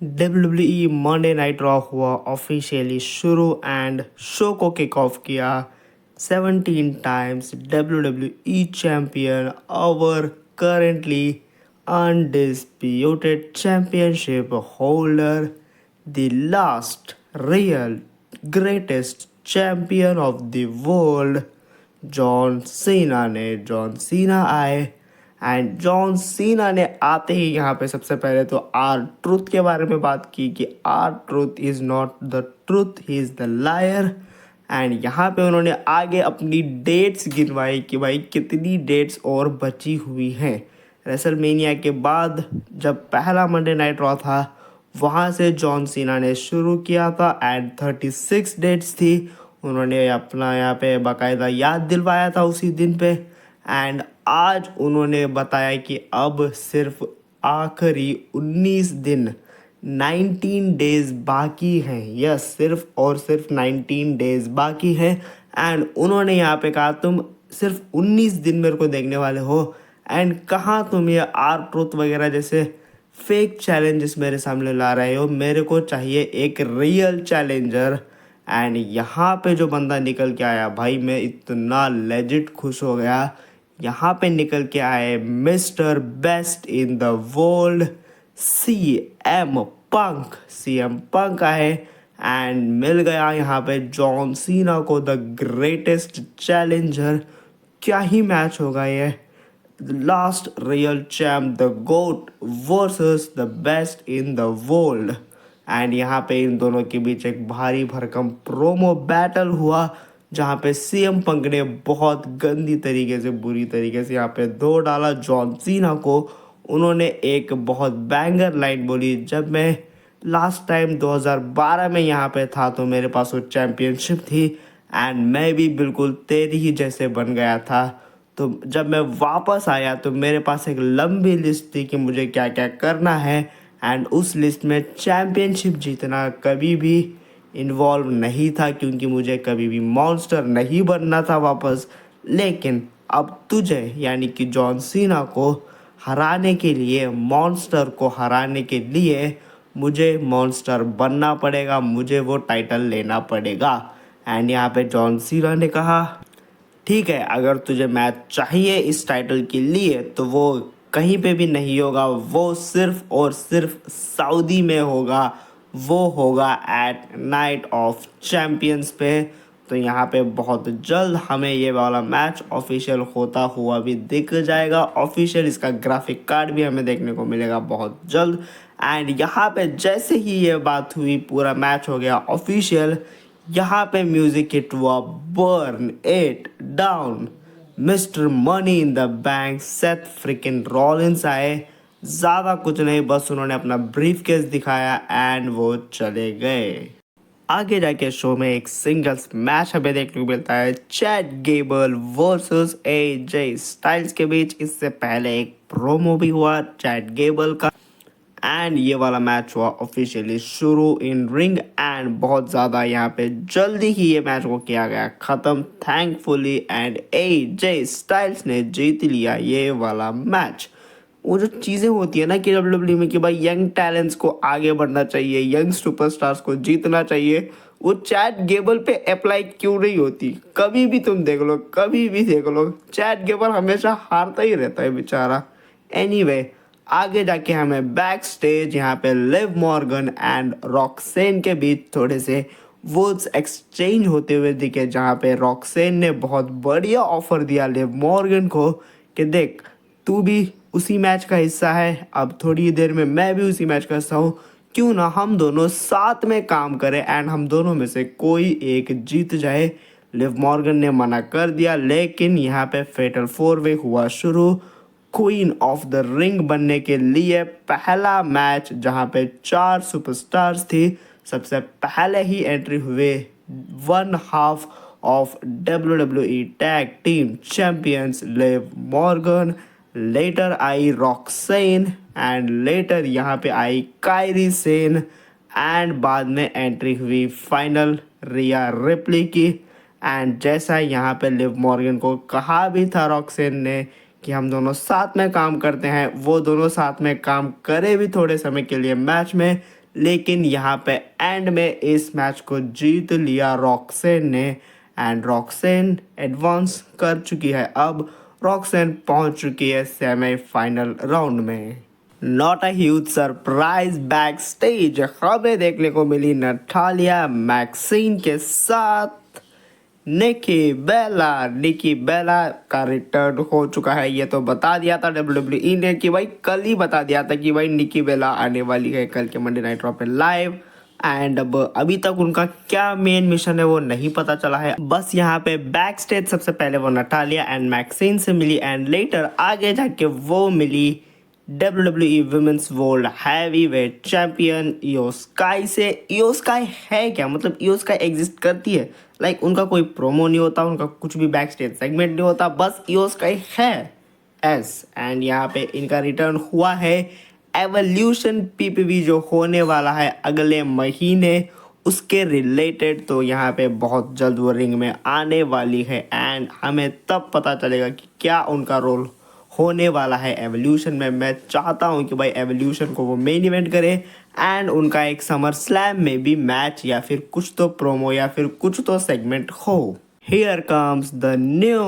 WWE Monday night raw हुआ officially शुरू and show को किक ऑफ किया 17 टाइम्स WWE चैंपियन और currently undisputed championship holder the last real greatest champion of the world John Cena आए and John Cena ने आते ही यहाँ पे सबसे पहले तो आर ट्रुथ के बारे में बात की कि R Truth is not the truth, he is the liar. And यहाँ पे उन्होंने आगे अपनी डेट्स गिनवाई कि भाई कितनी डेट्स और बची हुई हैं रेसलमेनिया के बाद। जब पहला मंडे नाइट रॉ था वहाँ से जॉन सीना ने शुरू किया था एंड 36 डेट्स थी। उन्होंने अपना यहाँ पे बाकायदा याद दिलवाया था उसी दिन पे। एंड आज उन्होंने बताया कि अब सिर्फ आखिरी 19 दिन 19 डेज बाकी हैं। यस, सिर्फ और सिर्फ 19 डेज बाकी हैं। एंड उन्होंने यहाँ पे कहा तुम सिर्फ 19 दिन मेरे को देखने वाले हो एंड कहाँ तुम ये आर ट्रुथ वगैरह जैसे फेक चैलेंजेस मेरे सामने ला रहे हो। मेरे को चाहिए एक रियल चैलेंजर। एंड यहाँ पे जो बंदा निकल के आया भाई, मैं इतना लेजिट खुश हो गया। यहाँ पे निकल के आए mister best in the world CM Punk आए एंड मिल गया यहाँ पे जॉन सीना को द ग्रेटेस्ट चैलेंजर। क्या ही मैच होगा ये, last real champ the goat versus the best in the world. And यहाँ पे इन दोनों के बीच एक भारी भरकम प्रोमो बैटल हुआ जहाँ पे सीएम पंक ने बहुत गंदी तरीके से, बुरी तरीके से यहाँ पे धो डाला जॉन सीना को। उन्होंने एक बहुत बैंगर लाइन बोली, जब मैं लास्ट टाइम 2012 में यहाँ पे था तो मेरे पास वो चैम्पियनशिप थी एंड मैं भी बिल्कुल तेरी ही जैसे बन गया था। तो जब मैं वापस आया तो मेरे पास एक लंबी लिस्ट थी कि मुझे क्या क्या करना है एंड उस लिस्ट में चैम्पियनशिप जीतना कभी भी इन्वॉल्व नहीं था क्योंकि मुझे कभी भी मॉन्स्टर नहीं बनना था वापस। लेकिन अब तुझे यानी कि जॉन सीना को हराने के लिए, मॉन्स्टर को हराने के लिए मुझे मॉन्स्टर बनना पड़ेगा, मुझे वो टाइटल लेना पड़ेगा। एंड यहाँ पे जॉन सीना ने कहा ठीक है, अगर तुझे मैच चाहिए इस टाइटल के लिए तो वो कहीं पे भी नहीं होगा, वो सिर्फ और सिर्फ सऊदी में होगा। वो होगा एट नाइट ऑफ चैम्पियंस पे। तो यहाँ पे बहुत जल्द हमें ये वाला मैच ऑफिशियल होता हुआ भी दिख जाएगा। ऑफिशियल इसका ग्राफिक कार्ड भी हमें देखने को मिलेगा बहुत जल्द। एंड यहाँ पे जैसे ही ये बात हुई, पूरा मैच हो गया ऑफिशियल। यहाँ पे म्यूजिक हिट हुआ, burn it down, mister money in the bank Seth freaking Rollins आए। ज़्यादा कुछ नहीं, बस उन्होंने अपना ब्रीफ केस दिखाया एंड वो चले गए। आगे जाके शो में एक सिंगल्स मैच हमें देखने को मिलता है, Chad Gable versus AJ Styles के बीच। इससे पहले एक प्रोमो भी हुआ चैट गेबल का एंड ये वाला मैच हुआ ऑफिशियली शुरू इन रिंग। एंड बहुत ज़्यादा यहाँ पे जल्दी ही ये मैच को किया गया ख़त्म थैंकफुली एंड एजे स्टाइल्स ने जीत लिया ये वाला मैच। वो जो चीज़ें होती है ना कि डब्ल्यूडब्ल्यू में कि भाई यंग टैलेंट्स को आगे बढ़ना चाहिए, यंग सुपरस्टार्स को जीतना चाहिए, वो चैट गेबल पे अप्लाई क्यों नहीं होती? कभी भी तुम देख लो, कभी भी देख लो, चैट गेबल हमेशा हारता ही रहता है बेचारा। एनीवे, आगे जाके हमें बैक स्टेज यहाँ पे लिव मॉर्गन एंड रॉक्सेन के बीच थोड़े से वर्ड्स एक्सचेंज होते हुए दिखे, जहाँ पे रॉक्सेन ने बहुत बढ़िया ऑफर दिया लिव मॉर्गन को कि देख तू भी उसी मैच का हिस्सा है, अब थोड़ी देर में मैं भी उसी मैच का हिस्सा हूँ, क्यों ना हम दोनों साथ में काम करें एंड हम दोनों में से कोई एक जीत जाए। लिव मॉर्गन ने मना कर दिया, लेकिन यहाँ पे फेटल 4-वे हुआ शुरू क्वीन ऑफ द रिंग बनने के लिए। पहला मैच जहाँ पे 4 सुपरस्टार्स थी, सबसे पहले ही एंट्री हुए 1/2 ऑफ WWE tag team champions Liv Morgan, later I Roxanne and later यहाँ पे आई कायरी सेन एंड बाद में एंट्री हुई फाइनल रिया रिप्ली की। एंड जैसा यहाँ पे लिव मॉर्गन को कहा भी था रॉक्सेन ने कि हम दोनों साथ में काम करते हैं, वो दोनों साथ में काम करे भी थोड़े समय के लिए मैच में, लेकिन यहाँ पे एंड में इस मैच को जीत लिया रॉक्सेन ने एंड रॉक्सेन एडवांस कर चुकी है। अब रॉक्सेन पहुंच चुकी है सेमीफाइनल राउंड में। Not a huge surprise back stage हमें देखने को मिली नटालिया मैक्सिन के साथ निकी बेला का रिटर्न हो चुका है। ये तो बता दिया था WWE ने कि भाई कल ही बता दिया था कि भाई निकी बेला आने वाली है कल के मंडे नाइट रॉ पे लाइव। एंड अब अभी तक उनका क्या मेन मिशन है वो नहीं पता चला है। बस यहाँ पे बैक स्टेज सबसे पहले वो नटालिया एंड मैक्सिन से मिली एंड लेटर आगे जाके वो मिली WWE women's world heavyweight champion Iyo Sky से। इयो स्काई है क्या, मतलब इयो स्काई एग्जिस्ट करती है? लाइक उनका कोई प्रोमो नहीं होता, उनका कुछ भी बैक स्टेज सेगमेंट नहीं होता, बस इयो स्काई है एस। एंड यहाँ पे इनका रिटर्न हुआ है एवोल्यूशन पीपीवी जो होने वाला है अगले महीने उसके रिलेटेड। तो यहाँ पे बहुत जल्द वो रिंग में आने वाली है एंड हमें तब पता चलेगा कि क्या उनका रोल होने वाला है एवोल्यूशन में। मैं चाहता हूँ कि भाई एवोल्यूशन को वो मेन इवेंट करे एंड उनका एक समर स्लैम में भी मैच या फिर कुछ तो प्रोमो या फिर कुछ तो सेगमेंट हो। Here comes the new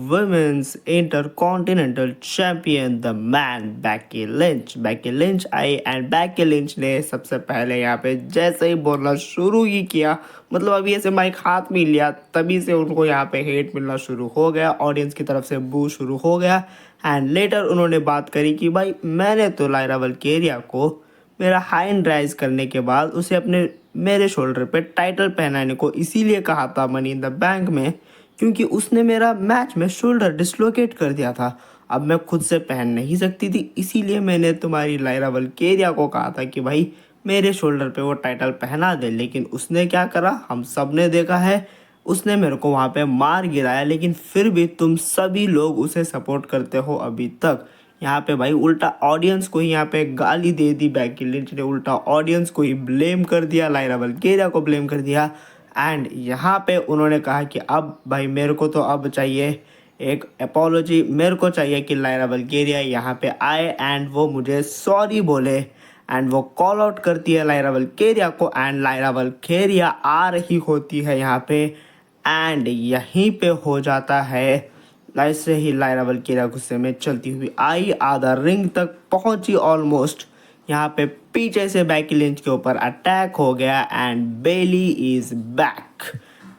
women's intercontinental champion, the man Becky Lynch. Becky Lynch I and Becky Lynch ने सबसे पहले यहाँ पे जैसे ही बोलना शुरू ही किया, मतलब अभी ऐसे माइक हाथ में लिया तभी से उनको यहाँ पे हेट मिलना शुरू हो गया, ऑडियंस की तरफ से बू शुरू हो गया। एंड लेटर उन्होंने बात करी कि भाई मैंने तो लायरा वल्केरिया को मेरा हैंड राइज करने के बाद उसे अपने मेरे शोल्डर पे टाइटल पहनाने को इसीलिए कहा था मनी इन द बैंक में क्योंकि उसने मेरा मैच में शोल्डर डिसलोकेट कर दिया था। अब मैं खुद से पहन नहीं सकती थी, इसीलिए मैंने तुम्हारी लायरा वल्केरिया को कहा था कि भाई मेरे शोल्डर पे वो टाइटल पहना दे। लेकिन उसने क्या करा हम सब ने देखा है, उसने मेरे को वहाँ पे मार गिराया। लेकिन फिर भी तुम सभी लोग उसे सपोर्ट करते हो अभी तक। यहाँ पे भाई उल्टा ऑडियंस को ही यहाँ पे गाली दे दी बेकी लिंच ने, उल्टा ऑडियंस को ही ब्लेम कर दिया, लायरा वल्केरिया को ब्लेम कर दिया। एंड यहाँ पे उन्होंने कहा कि अब भाई मेरे को तो अब चाहिए एक अपोलॉजी, मेरे को चाहिए कि लायरा वल्केरिया यहाँ पे आए एंड वो मुझे सॉरी बोले। एंड वो कॉल आउट करती है लायरा वल्केरिया को एंड लायरा वल्केरिया आ रही होती है यहाँ पे एंड यहीं पे हो जाता है। ऐसे ही लायरा वल्केरिया गुस्से में चलती हुई आई, आधा रिंग तक पहुंची ऑलमोस्ट। यहाँ पे पीछे से बेकी लिंच के ऊपर अटैक हो गया and belly is back.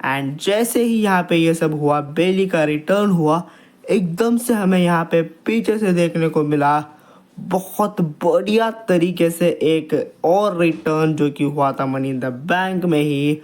And जैसे ही यहाँ पे ये सब हुआ, बेली का रिटर्न हुआ, एकदम से हमें यहाँ पे पीछे से देखने को मिला बहुत बढ़िया तरीके से एक और रिटर्न जो कि हुआ था मनी इन द बैंक में ही,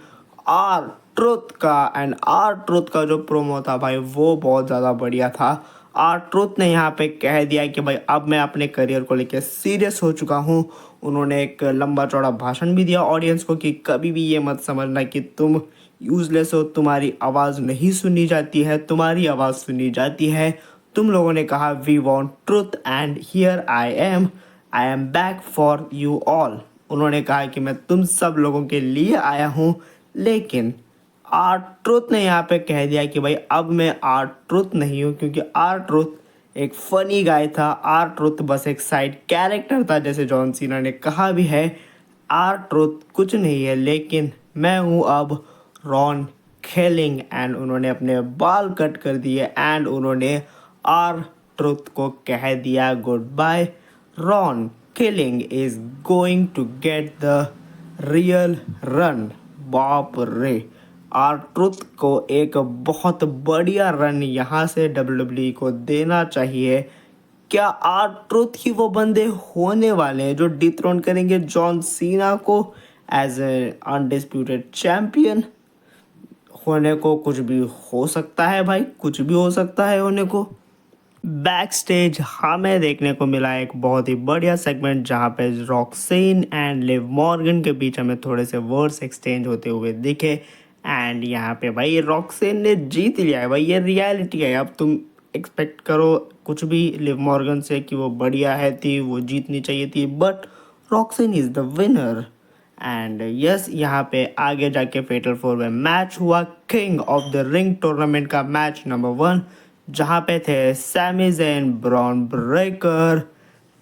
आर ट्रुथ का। एंड आर ट्रुथ का जो प्रोमो था भाई वो बहुत ज़्यादा बढ़िया था। आर ट्रुथ ने यहाँ पे कह दिया कि भाई अब मैं अपने करियर को लेकर सीरियस हो चुका हूँ। उन्होंने एक लंबा चौड़ा भाषण भी दिया ऑडियंस को कि कभी भी ये मत समझना कि तुम यूजलेस हो, तुम्हारी आवाज़ नहीं सुनी जाती है, तुम्हारी आवाज़ सुनी जाती है। तुम लोगों ने कहा we want truth and here I am back for you all. उन्होंने कहा कि मैं तुम सब लोगों के लिए आया हूँ। लेकिन आर ट्रुथ ने यहाँ पे कह दिया कि भाई अब मैं आर ट्रुथ नहीं हूँ, क्योंकि आर ट्रुथ एक फनी गाय था, आर ट्रुथ बस एक साइड कैरेक्टर था, जैसे जॉन सीना ने कहा भी है। आर ट्रुथ कुछ नहीं है, लेकिन मैं हूँ अब रॉन खेलिंग। एंड उन्होंने अपने बाल कट कर दिए एंड उन्होंने आर ट्रुथ को कह दिया goodbye. Ron Killing is going to get the real run. बाप रे, आर ट्रुथ को एक बहुत बढ़िया रन यहाँ से WWE को देना चाहिए। क्या आर ट्रुथ ही वो बंदे होने वाले हैं जो डिथ्रोन करेंगे जॉन सीना को एज ए अनडिस्प्यूटेड चैंपियन? होने को कुछ भी हो सकता है भाई, कुछ भी हो सकता है होने को। बैक स्टेज हमें देखने को मिला एक बहुत ही बढ़िया सेगमेंट जहाँ पे रॉक्सेन एंड लिव मॉर्गन के बीच हमें थोड़े से वर्ड्स एक्सचेंज होते हुए दिखे। एंड यहाँ पे भाई रॉक्सेन ने जीत लिया है भाई, ये रियलिटी है। अब तुम एक्सपेक्ट करो कुछ भी लिव मॉर्गन से कि वो बढ़िया है थी, वो जीतनी चाहिए थी, but Roxanne is the winner. And yes, यहाँ पे आगे जाके फेटल 4 में मैच हुआ, King of the Ring tournament का मैच नंबर 1, जहाँ पे थे Sami Zayn, Bron Breakker,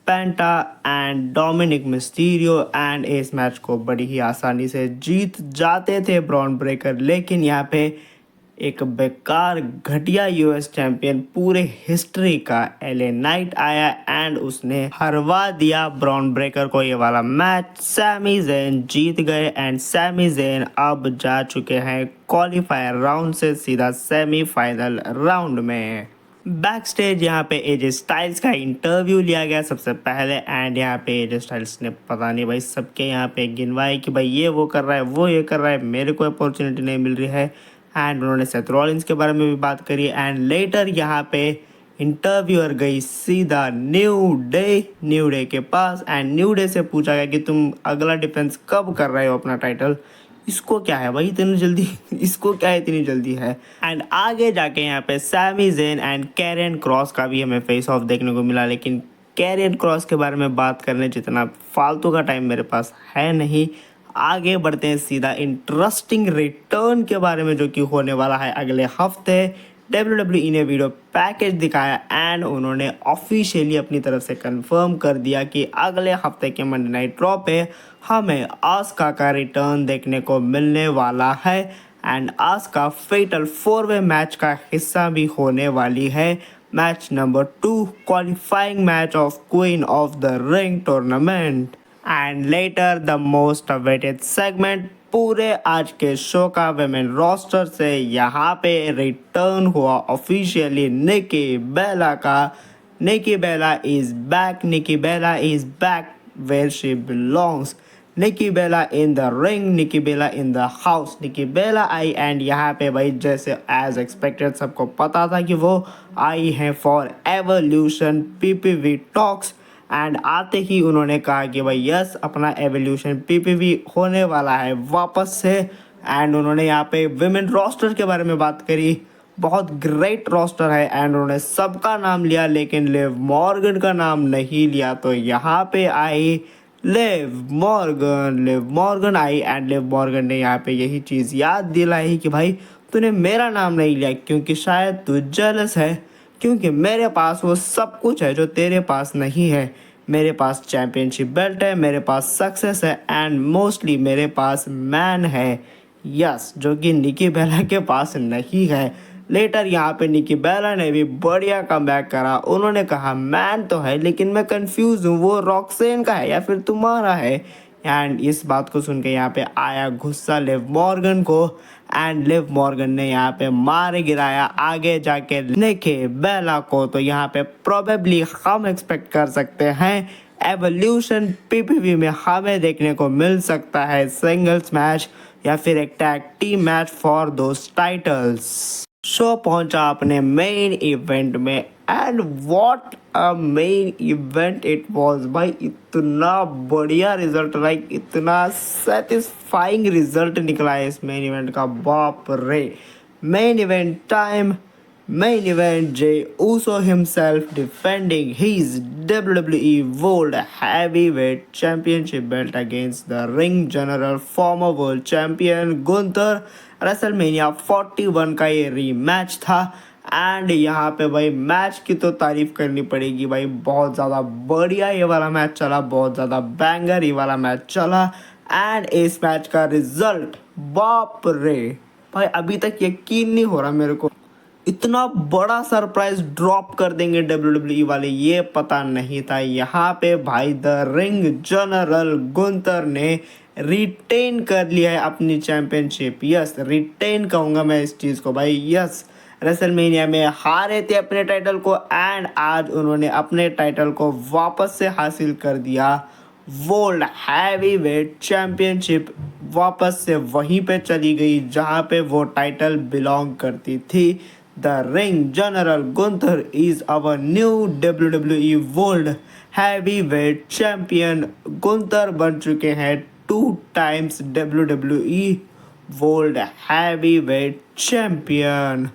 Penta and Dominik Mysterio and इस मैच को बड़ी ही आसानी से जीत जाते थे ब्रॉन ब्रेकर, लेकिन यहाँ पे एक बेकार घटिया यूएस चैंपियन पूरे हिस्ट्री का एले नाइट आया एंड उसने हरवा दिया ब्रॉन ब्रेकर को। ये वाला मैच सैमी ज़ेन जीत गए एंड सैमी ज़ेन अब जा चुके हैं क्वालिफायर राउंड से सीधा सेमीफाइनल राउंड में। बैक स्टेज यहाँ पे एजे स्टाइल्स का इंटरव्यू लिया गया सबसे पहले एंड यहाँ पे एजे स्टाइल्स ने पता नहीं भाई सबके यहाँ पे गिनवाए कि भाई ये वो कर रहा है, वो ये कर रहा है, मेरे को अपॉर्चुनिटी नहीं मिल रही है। एंड उन्होंने सेथ रॉलिंस के बारे में भी बात करी एंड लेटर यहाँ पे इंटरव्यूअर गई सीधा न्यू डे के पास एंड न्यू डे से पूछा गया कि तुम अगला डिफेंस कब कर रहे हो अपना टाइटल। इसको क्या है भाई इतनी जल्दी इसको क्या है इतनी जल्दी है। एंड आगे जाके यहाँ पे Sami Zayn and Karrion Kross का भी हमें फेस ऑफ देखने को मिला, लेकिन कैरियन क्रॉस के बारे में बात करने जितना फालतू का टाइम मेरे पास है नहीं। आगे बढ़ते हैं सीधा इंटरेस्टिंग रिटर्न के बारे में जो कि होने वाला है अगले हफ्ते। WWE ने वीडियो पैकेज दिखाया एंड उन्होंने ऑफिशियली अपनी तरफ से कंफर्म कर दिया कि अगले हफ्ते के मंडे नाइट ड्रॉ पे हमें आस्का का रिटर्न देखने को मिलने वाला है एंड आस्का फेटल 4-वे मैच का हिस्सा भी होने वाली है। Match number 2 qualifying match of queen of the Ring tournament and later the most awaited segment पूरे आज के शो का वेमेन रोस्टर से यहाँ पे रिटर्न हुआ ऑफिशियली निकी बेला का। Nikki Bella is back where she belongs. Nikki Bella in the ring, Nikki Bella in the house. Nikki Bella I and यहाँ पे भाई जैसे एज एक्सपेक्टेड सबको पता था कि वो आई है for evolution PPV talks and आते ही उन्होंने कहा कि भाई यस अपना एवोल्यूशन पीपीवी होने वाला है वापस से। एंड उन्होंने यहाँ पे विमेन रोस्टर के बारे में बात करी, बहुत ग्रेट रोस्टर है एंड उन्होंने सबका नाम लिया लेकिन लिव मॉर्गन का नाम नहीं लिया। तो यहाँ पे I Liv Morgan I and Liv Morgan ने यहाँ पे यही चीज़ याद दिलाई कि भाई तूने मेरा नाम नहीं लिया क्योंकि शायद तू जेलस है, क्योंकि मेरे पास वो सब कुछ है जो तेरे पास नहीं है। मेरे पास चैंपियनशिप बेल्ट है, मेरे पास सक्सेस है एंड मोस्टली मेरे पास मैन है, यस, जो कि निकी बेला के पास नहीं है। लेटर यहाँ पे निकी बेला ने भी बढ़िया कमबैक करा। उन्होंने कहा मैन तो है लेकिन मैं कंफ्यूज हूँ, वो रॉक्सेन का है या फिर तुम्हारा है। एंड इस बात को सुन के यहाँ पे आया गुस्सा लिव मॉर्गन को एंड लिव मॉर्गन ने यहाँ पे मार गिराया आगे जाके निकी बेला को। तो यहाँ पे प्रोबेबली हम एक्सपेक्ट कर सकते हैं एवोल्यूशन पीपीवी में हमें देखने को मिल सकता है सिंगल्स मैच या फिर एक tag team match for those titles. Show पहुंचा अपने मेन इवेंट में and what a main event it was भाई। इतना बढ़िया रिजल्ट, लाइक इतना सेटिस्फाइंग रिजल्ट निकला है इस मेन इवेंट का, बाप रे। Main event time, main event Jey Uso himself defending his WWE World Heavyweight Championship belt against the ring general former world champion Gunther. WrestleMania 41 का ये रीमैच था एंड यहाँ पे भाई मैच की तो तारीफ करनी पड़ेगी भाई, बहुत ज़्यादा बढ़िया ये वाला मैच चला, बहुत ज़्यादा बैंगर ये वाला मैच चला। एंड इस मैच का रिजल्ट बाप रे भाई अभी तक यकीन नहीं हो रहा मेरे को, इतना बड़ा सरप्राइज ड्रॉप कर देंगे WWE वाले ये पता नहीं था। यहाँ पे भाई द रिंग जनरल गुंथर ने रिटेन कर लिया है अपनी चैंपियनशिप। यस, रिटेन कहूँगा मैं इस चीज़ को भाई। यस, रेसलमेनिया में हारे थे अपने टाइटल को एंड आज उन्होंने अपने टाइटल को वापस से हासिल कर दिया। वर्ल्ड हैवीवेट चैंपियनशिप वापस से वहीं पे चली गई जहाँ पे वो टाइटल बिलोंग करती थी। The ring general Gunther is our new WWE world heavyweight champion. Gunther बन चुके हैं 2 times WWE world heavyweight champion.